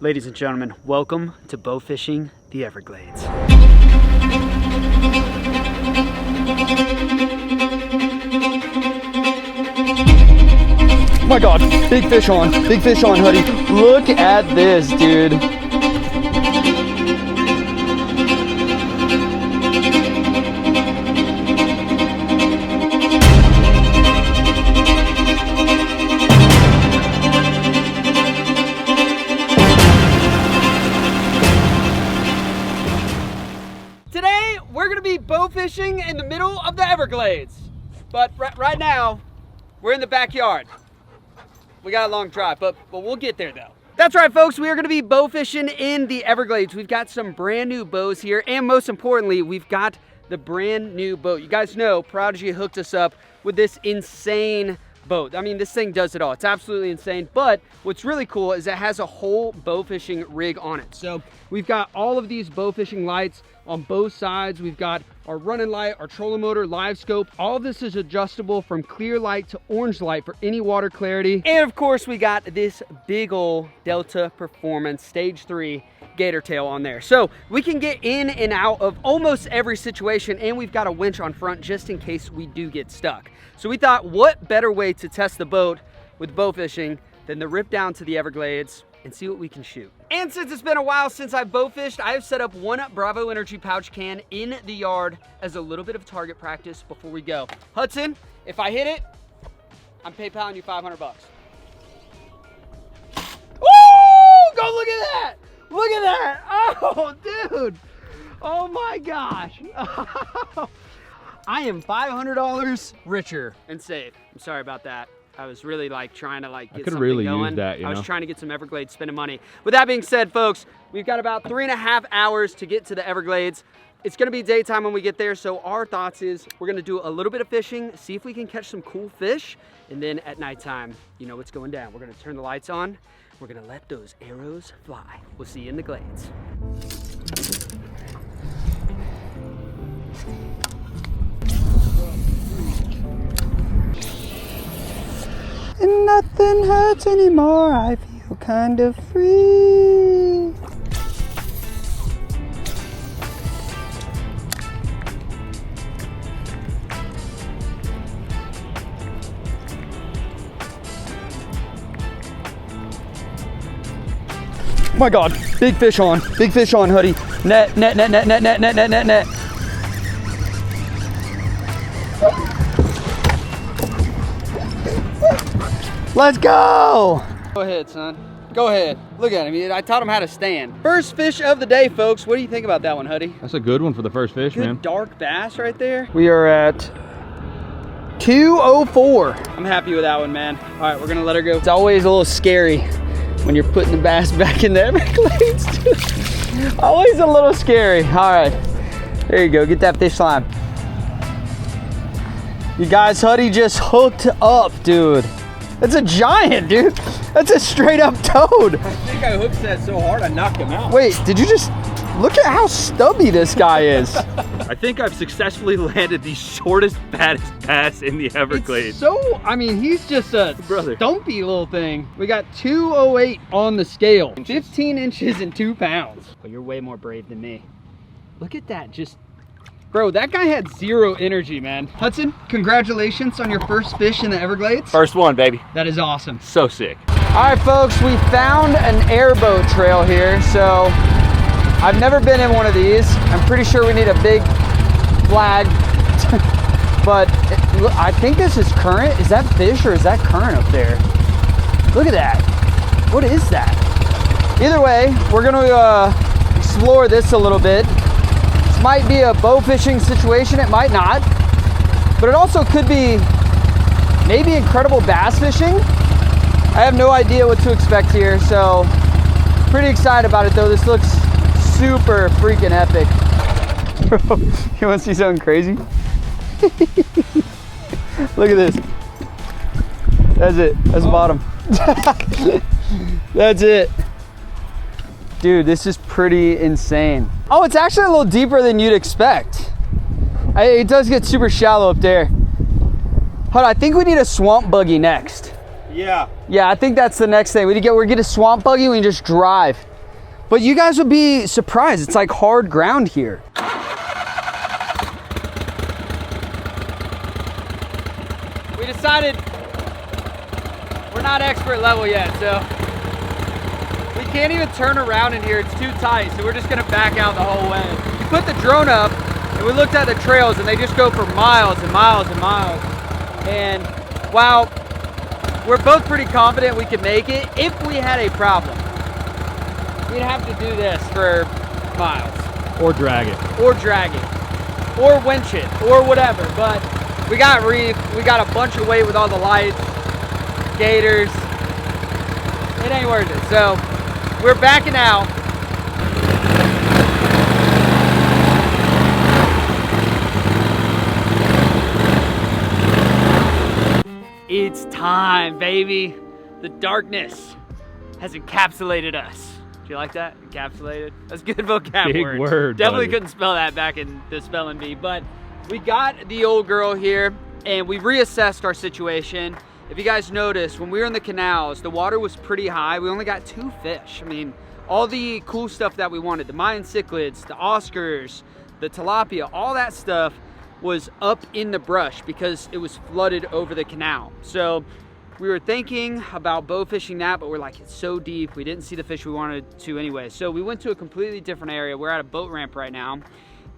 Ladies and gentlemen, welcome to Bowfishing the Everglades. Oh my God, big fish on, Huddy. Look at this, dude. Today, we're gonna be bow fishing in the middle of the Everglades. But right now, we're in the backyard. We got a long drive, but we'll get there though. That's right, folks, we are gonna be bow fishing in the Everglades. We've got some brand new bows here, and most importantly, we've got the brand new boat. You guys know Prodigy hooked us up with this insane boat. I mean, this thing does it all. It's absolutely insane. But what's really cool is it has a whole bow fishing rig on it. So we've got all of these bow fishing lights on both sides. We've got our running light, our trolling motor, live scope. All of this is adjustable from clear light to orange light for any water clarity. And of course, we got this big ol' Delta Performance Stage 3 gator tail on there. So we can get in and out of almost every situation, and we've got a winch on front just in case we do get stuck. So we thought, what better way to test the boat with bow fishing than to rip down to the Everglades and see what we can shoot. And since it's been a while since I've bow fished, I have set up one Bravo Energy pouch can in the yard as a little bit of target practice before we go. Hudson, if I hit it, I'm PayPaling you 500 bucks. Woo! Go look at that! Look at that! Oh, dude! Oh my gosh! I am $500 richer and safe. I'm sorry about that. I was really trying to get something really going. Use that, I was trying to get some Everglades spending money. With that being said, folks, we've got about 3.5 hours to get to the Everglades. It's gonna be daytime when we get there, so our thoughts is we're gonna do a little bit of fishing, see if we can catch some cool fish, and then at nighttime, you know what's going down. We're gonna turn the lights on. We're gonna let those arrows fly. We'll see you in the glades. And nothing hurts anymore, I feel kind of free. Oh my God, big fish on, Huddy. Net. Let's go! Go ahead, son. Go ahead. Look at him. I taught him how to stand. First fish of the day, folks. What do you think about that one, Huddy? That's a good one for the first fish, Good man. dark bass right there. We are at 204. I'm happy with that one, man. All right, we're gonna let her go. It's always a little scary when you're putting the bass back in the Everglades. Always a little scary. All right, there you go. Get that fish line. You guys, Huddy just hooked up, dude. That's a giant, dude. That's a straight up toad. I think I hooked that so hard I knocked him out. Wait, did you just look at how stubby this guy is? I think I've successfully landed the shortest, baddest bass in the Everglades. I mean, he's just a Brother. stumpy little thing. We got 208 on the scale. 15 inches and 2 pounds. But you're way more brave than me. Look at that, just Bro, that guy had zero energy, man. Hudson, congratulations on your first fish in the Everglades. First one, baby. That is awesome. So sick. All right, folks, we found an airboat trail here. So I've never been in one of these. I'm pretty sure we need a big flag. But I think this is current. Is that fish or is that current up there? Look at that. What is that? Either way, we're gonna explore this a little bit. Might be a bow fishing situation, it might not, but it also could be maybe incredible bass fishing. I have no idea what to expect here, so pretty excited about it though. This looks super freaking epic. Bro, you want to see something crazy? Look at this. That's it. That's the bottom. That's it. Dude, this is pretty insane. Oh, it's actually a little deeper than you'd expect. It does get super shallow up there. Hold on, I think we need a swamp buggy next. Yeah. Yeah, I think that's the next thing. We're get a swamp buggy and we just drive. But you guys would be surprised. It's like hard ground here. We decided we're not expert level yet, so we can't even turn around in here. It's too tight, so we're just gonna back out the whole way. We put the drone up and we looked at the trails and they just go for miles and miles and miles. And while we're both pretty confident we could make it, if we had a problem, we'd have to do this for miles. Or drag it. Or drag it. Or winch it. Or whatever. But we got reef. We got a bunch of weight with all the lights. Gators. It ain't worth it. So we're backing out. It's time, baby. The darkness has encapsulated us. Do you like that? Encapsulated? That's a good vocab Big word, Definitely buddy. couldn't spell that back in the spelling bee, but we got the old girl here and we reassessed our situation. If you guys noticed, when we were in the canals, the water was pretty high. We only got 2 fish. I mean, all the cool stuff that we wanted, the Mayan cichlids, the Oscars, the tilapia, all that stuff was up in the brush because it was flooded over the canal. So we were thinking about bow fishing that, but we're like, it's so deep. We didn't see the fish we wanted to anyway. So we went to a completely different area. We're at a boat ramp right now.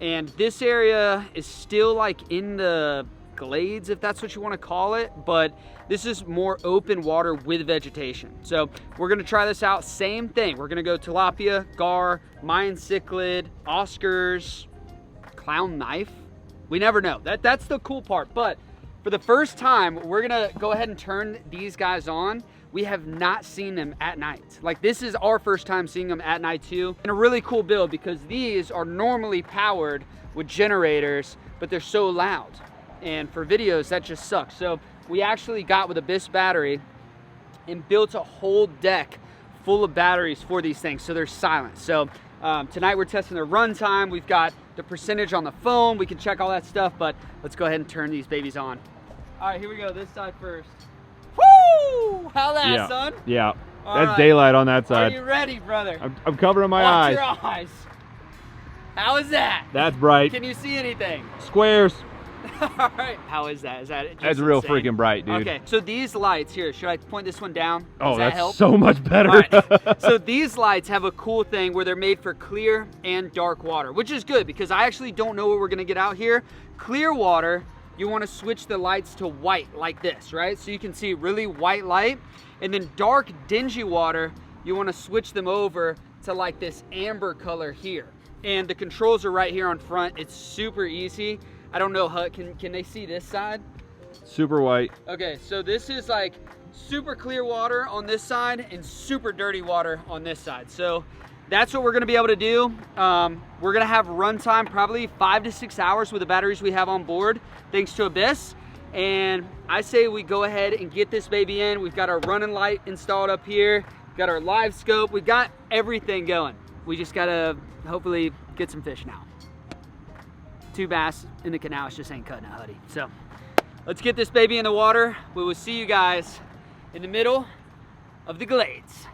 And this area is still like in the glades, if that's what you want to call it. But this is more open water with vegetation. So we're gonna try this out. Same thing. We're gonna go tilapia, gar, Mayan cichlid, Oscars, clown knife. We never know. That's the cool part. But for the first time, we're gonna go ahead and turn these guys on. We have not seen them at night. Like, this is our first time seeing them at night too. And a really cool build because these are normally powered with generators, but they're so loud. And for videos, that just sucks. So we actually got with a BIS battery and built a whole deck full of batteries for these things, so they're silent. So tonight we're testing their run time. We've got the percentage on the phone. We can check all that stuff, but let's go ahead and turn these babies on. All right, here we go, this side first. Woo! How that, Yeah. son? Yeah. All That's right. daylight on that Are side. you ready, brother? I'm covering my Watch eyes. your eyes. How is that? That's bright. Can you see anything? Squares. All right. How is that? Is that just That's real insane? freaking bright, dude. Okay, so these lights here, should I point this one down? Oh, Does that that's help? so much better. All right. So these lights have a cool thing where they're made for clear and dark water, which is good because I actually don't know what we're gonna get out here. Clear water, you wanna switch the lights to white like this, right? So you can see really white light. And then dark, dingy water, you wanna switch them over to like this amber color here. And the controls are right here on front. It's super easy. I don't know, Hut, can they see this side? Super white. Okay, so this is like super clear water on this side and super dirty water on this side. So that's what we're gonna be able to do. We're gonna have runtime probably 5 to 6 hours with the batteries we have on board, thanks to Abyss. And I say we go ahead and get this baby in. We've got our running light installed up here. We've got our live scope. We've got everything going. We just gotta hopefully get some fish now. 2 bass in the canal, it just ain't cutting it, Huddy. So let's get this baby in the water. We will see you guys in the middle of the glades.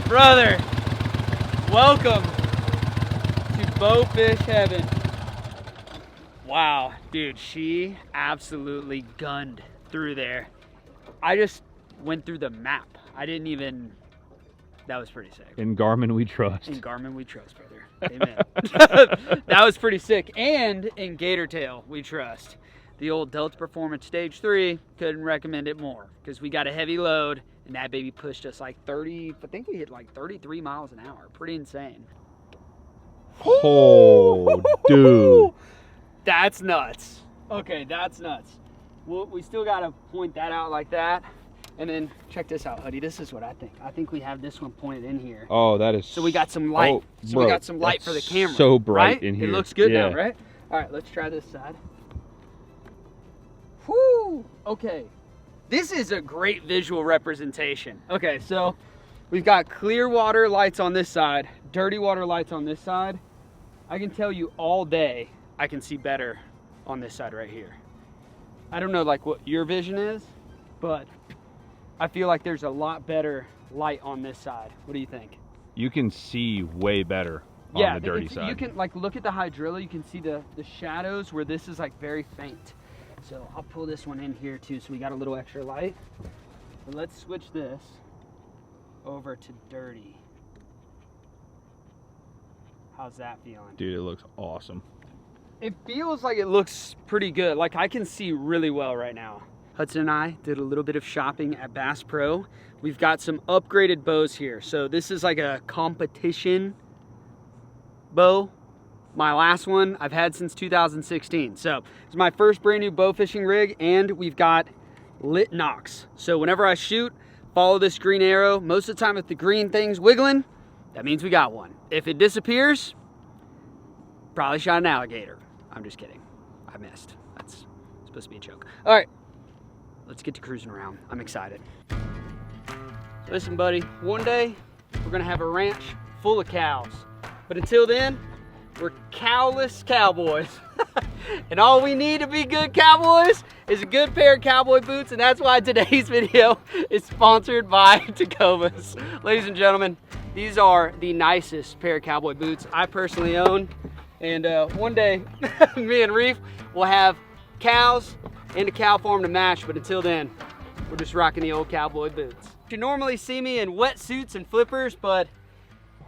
Brother, welcome to Bowfish Heaven. Wow, dude, she absolutely gunned through there. I just went through the map. I didn't even, that was pretty sick. In Garmin we trust. In Garmin we trust, brother. Amen. That was pretty sick. And in Gator Tail we trust. The old Delta Performance Stage 3, couldn't recommend it more because we got a heavy load and that baby pushed us like 30, I think we hit like 33 miles an hour. Pretty insane. Oh, dude. That's nuts. Okay, that's nuts. We still gotta point that out like that. And then check this out, Huddy. This is what I think. I think we have this one pointed in here. Oh, that is. So we got some light. Oh, so bro, we got some light for the camera. So bright right? in here. It looks good yeah. now, right? All right, let's try this side. Whoo! Okay. This is a great visual representation. Okay, so we've got clear water lights on this side, dirty water lights on this side. I can tell you all day I can see better on this side right here. I don't know like what your vision is, but I feel like there's a lot better light on this side. What do you think? You can see way better on the dirty side. You can like look at the hydrilla, you can see the shadows where this is like very faint. So I'll pull this one in here too, so we got a little extra light. But let's switch this over to dirty. How's that feeling? Dude, it looks awesome. It feels like it looks pretty good. Like I can see really well right now. Hudson and I did a little bit of shopping at Bass Pro. We've got some upgraded bows here. So this is like a competition bow. My last one I've had since 2016. So it's my first brand new bow fishing rig, and we've got lit nocks. So whenever I shoot, follow this green arrow. Most of the time if the green thing's wiggling, that means we got one. If it disappears, probably shot an alligator. I'm just kidding. I missed. That's supposed to be a joke. All right, let's get to cruising around. I'm excited. Listen, buddy, one day we're gonna have a ranch full of cows. But until then, we're cowless cowboys. And all we need to be good cowboys is a good pair of cowboy boots, and that's why today's video is sponsored by Tecovas. Ladies and gentlemen, these are the nicest pair of cowboy boots I personally own. And one day, me and Reef will have cows and a cow farm to match, but until then, we're just rocking the old cowboy boots. You normally see me in wetsuits and flippers, but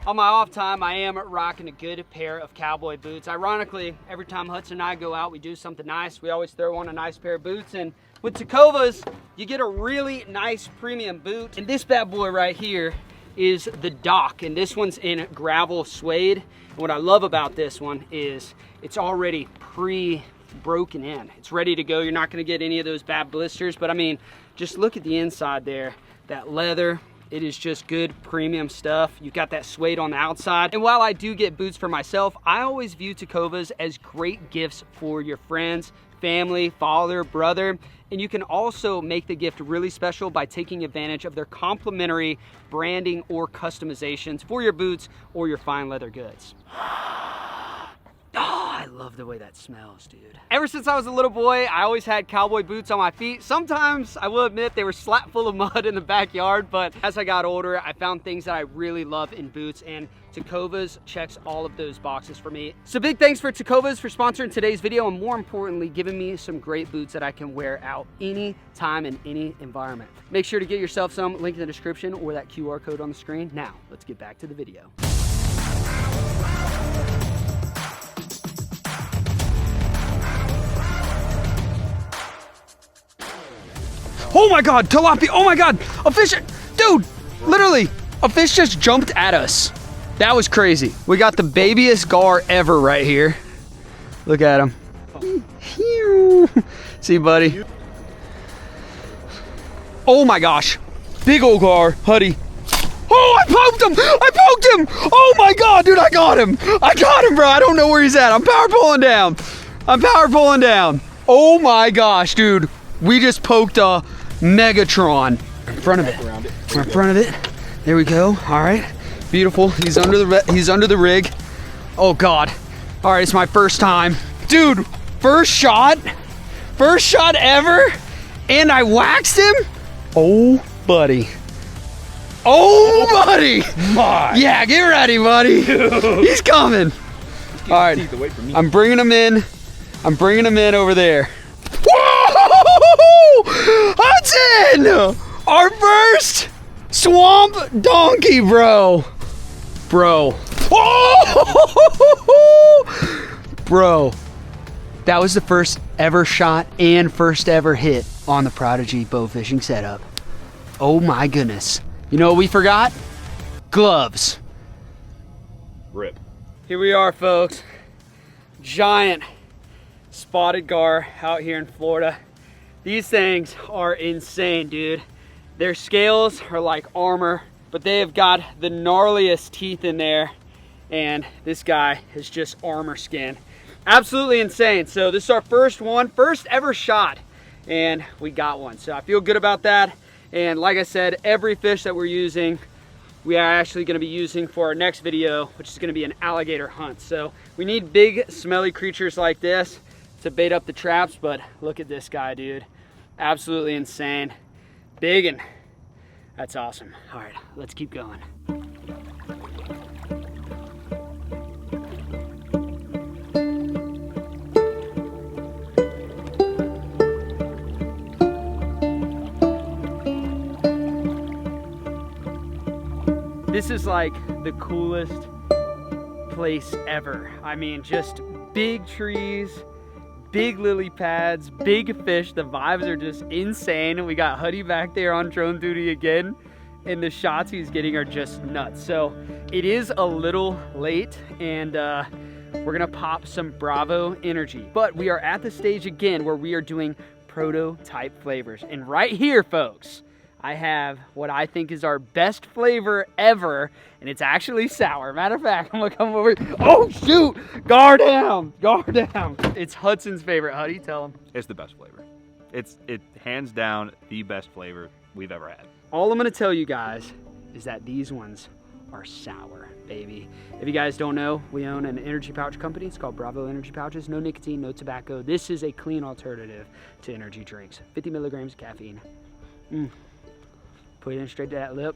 on my off time, I am rocking a good pair of cowboy boots. Ironically, every time Hudson and I go out, we do something nice. We always throw on a nice pair of boots. And with Tecovas, you get a really nice premium boot. And this bad boy right here is the Dock. And this one's in gravel suede. And what I love about this one is it's already pre-broken in. It's ready to go. You're not gonna get any of those bad blisters. But I mean, just look at the inside there. That leather. It is just good premium stuff. You've got that suede on the outside. And while I do get boots for myself, I always view Tecovas as great gifts for your friends, family, father, brother. And you can also make the gift really special by taking advantage of their complimentary branding or customizations for your boots or your fine leather goods. Oh, I love the way that smells, dude. Ever since I was a little boy, I always had cowboy boots on my feet. Sometimes, I will admit, they were slap full of mud in the backyard, but as I got older, I found things that I really love in boots, and Tecovas checks all of those boxes for me. So big thanks for Tecovas for sponsoring today's video, and more importantly, giving me some great boots that I can wear out any time in any environment. Make sure to get yourself some, link in the description or that QR code on the screen. Now, let's get back to the video. Oh my God, tilapia, oh my God, a fish, dude, literally, a fish just jumped at us. That was crazy. We got the babiest gar ever right here. Look at him. See, buddy. Oh my gosh, big old gar, Huddy. Oh, I poked him, I poked him. Oh my God, dude, I got him, bro. I don't know where he's at. I'm power pulling down. Oh my gosh, dude. We just poked a Megatron in front of it. We're in front of it. There we go. All right, beautiful. He's under the rig. Oh God. All right, it's my first time, dude. First shot ever, and I waxed him. Oh, buddy. Yeah, get ready, buddy. He's coming. All right, I'm bringing him in over there. Hudson! Our first swamp donkey, bro. Oh! Bro, that was the first ever shot and first ever hit on the Prodigy bow fishing setup. Oh my goodness. You know what we forgot? Gloves. Rip. Here we are, folks. Giant spotted gar out here in Florida. These things are insane, dude. Their scales are like armor, but they have got the gnarliest teeth in there. And this guy is just armor skin. Absolutely insane. So this is our first ever shot, and we got one. So I feel good about that. And like I said, every fish that we're using, we are actually gonna be using for our next video, which is gonna be an alligator hunt. So we need big, smelly creatures like this to bait up the traps, but look at this guy, dude. Absolutely insane. Big, and that's awesome. All right, let's keep going. This is like the coolest place ever. I mean, just big trees, big lily pads, big fish. The vibes are just insane. We got Huddy back there on drone duty again, and the shots he's getting are just nuts. So it is a little late, and we're gonna pop some Bravo energy. But we are at the stage again where we are doing prototype flavors. And right here, folks, I have what I think is our best flavor ever, and it's actually sour. Matter of fact, I'm gonna come over. Oh shoot! Gar down! Gar down! It's Hudson's favorite. Huddy, tell him. It's the best flavor. It's hands down the best flavor we've ever had. All I'm gonna tell you guys is that these ones are sour, baby. If you guys don't know, we own an energy pouch company. It's called Bravo Energy Pouches. No nicotine, no tobacco. This is a clean alternative to energy drinks. 50 milligrams of caffeine. Put it in straight to that lip,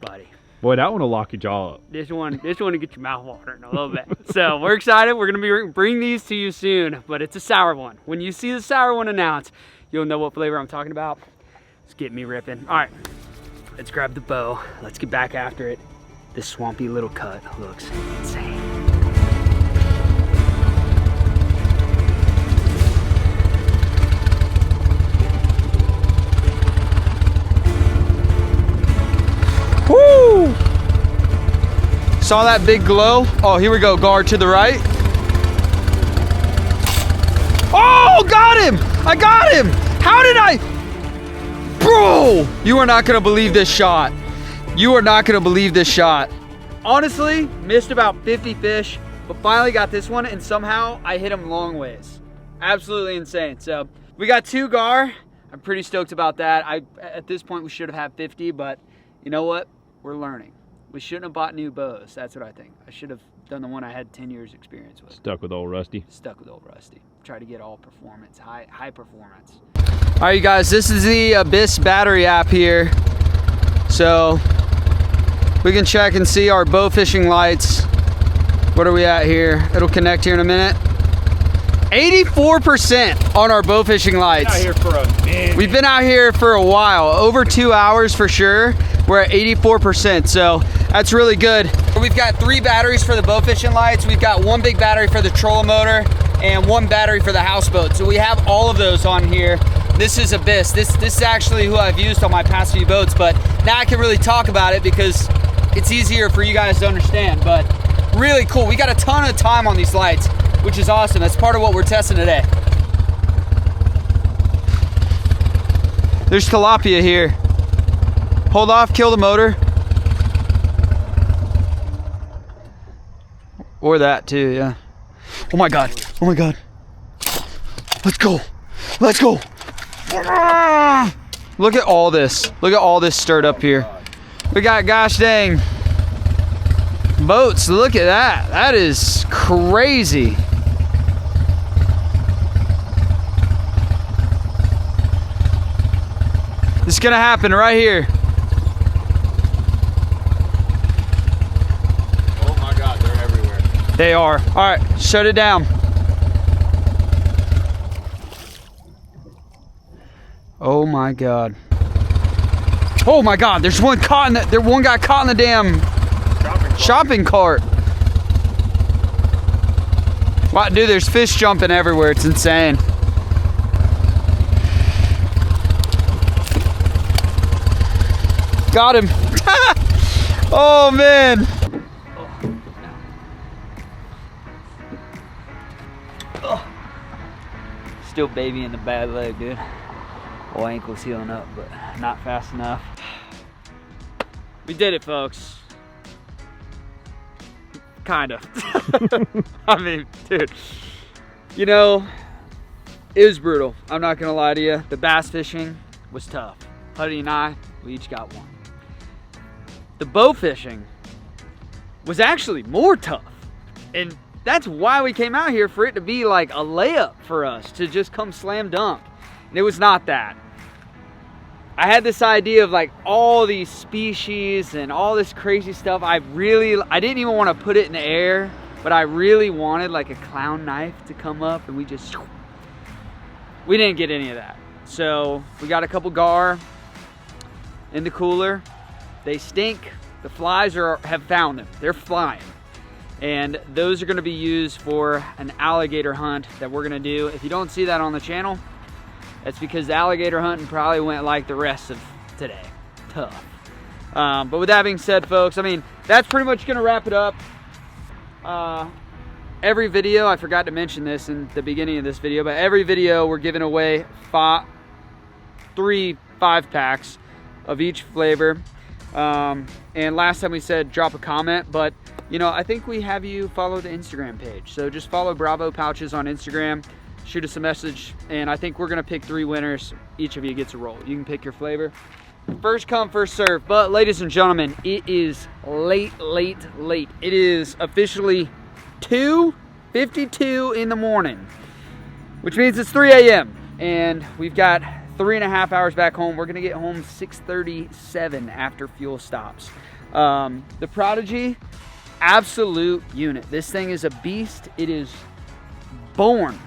buddy. Boy, that one will lock your jaw up. This one to get your mouth watering a little bit. So we're excited. We're gonna be bring these to you soon, but it's a sour one. When you see the sour one announced, you'll know what flavor I'm talking about. Let's get me ripping. All right, let's grab the bow. Let's get back after it. This swampy little cut looks insane. Woo! Saw that big glow? Oh, here we go, guard to the right. Oh, got him! I got him! How did I? Bro, you are not gonna believe this shot. You are not gonna believe this shot. Honestly, missed about 50 fish, but finally got this one, and somehow I hit him long ways. Absolutely insane. So we got 2 gar. I'm pretty stoked about that. At this point, we should have had 50, but you know what? We're learning. We shouldn't have bought new bows. That's what I think. I should have done the one I had 10 years experience with. Stuck with old Rusty. Stuck with old Rusty. Try to get all performance, high performance. All right, you guys, this is the Abyss battery app here. So we can check and see our bow fishing lights. What are we at here? It'll connect here in a minute. 84% on our bow fishing lights. Out here for a minute. We've been out here for a while, over 2 hours for sure. We're at 84%, so that's really good. We've got 3 batteries for the bow fishing lights. We've got 1 big battery for the trolling motor and 1 battery for the houseboat. So we have all of those on here. This is Abyss. This is actually who I've used on my past few boats, but now I can really talk about it because it's easier for you guys to understand, but really cool. We got a ton of time on these lights, which is awesome. That's part of what we're testing today. There's tilapia here. Hold off, kill the motor. Or that too, yeah. Oh my God, oh my God. Let's go, let's go. Look at all this. Look at all this stirred up here. We got, gosh dang, boats. Look at that. That is crazy. It's gonna happen right here. Oh my God, they're everywhere. They are. All right, shut it down. Oh my God. Oh my God, there's one caught in the, one got caught in the damn shopping cart. Wow, dude, there's fish jumping everywhere. It's insane. Got him. Oh man. Still babying the bad leg, dude. Well, ankle's healing up, but not fast enough. We did it, folks. Kind of. I mean, dude, you know, it was brutal. I'm not gonna lie to you. The bass fishing was tough. Huddy and I, we each got one. The bow fishing was actually more tough. And that's why we came out here, for it to be like a layup for us to just come slam dunk. And it was not that. I had this idea of like all these species and all this crazy stuff. I didn't even want to put it in the air, but I really wanted like a clown knife to come up, and we didn't get any of that. So we got a couple gar in the cooler. They stink. The flies have found them. They're flying. And those are gonna be used for an alligator hunt that we're gonna do. If you don't see that on the channel, that's because the alligator hunting probably went like the rest of today. Tough. But with that being said, folks, I mean, that's pretty much gonna wrap it up. Every video, I forgot to mention this in the beginning of this video, but every video we're giving away 3 5-packs of each flavor. And last time we said drop a comment, but you know, I think we have you follow the Instagram page. So just follow Bravo Pouches on Instagram, shoot us a message, and I think we're gonna pick 3 winners. Each of you gets a roll. You can pick your flavor. First come, first serve. But ladies and gentlemen, it is late. It is officially 2:52 in the morning, which means it's 3 a.m. and we've got 3.5 hours back home. We're gonna get home 6:37 after fuel stops. The Prodigy, absolute unit. This thing is a beast. It is born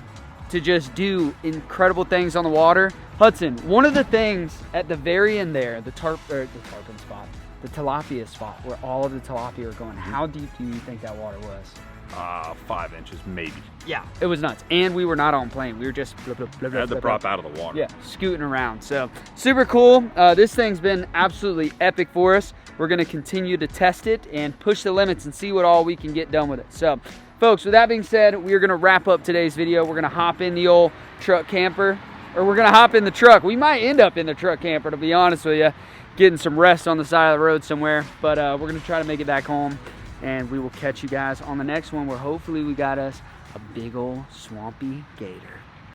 to just do incredible things on the water. Hudson, one of the things at the very end there, the tarpon spot, the tilapia spot, where all of the tilapia are going, how deep do you think that water was? 5 inches, maybe. Yeah, it was nuts. And we were not on plane. We were just Had the prop out of the water. Yeah, scooting around. So super cool. This thing's been absolutely epic for us. We're gonna continue to test it and push the limits and see what all we can get done with it. So folks, with that being said, we are gonna wrap up today's video. We're gonna hop in the old truck camper, or we're gonna hop in the truck. We might end up in the truck camper, to be honest with you, getting some rest on the side of the road somewhere. But we're gonna try to make it back home, and we will catch you guys on the next one, where hopefully we got us a big old swampy gator.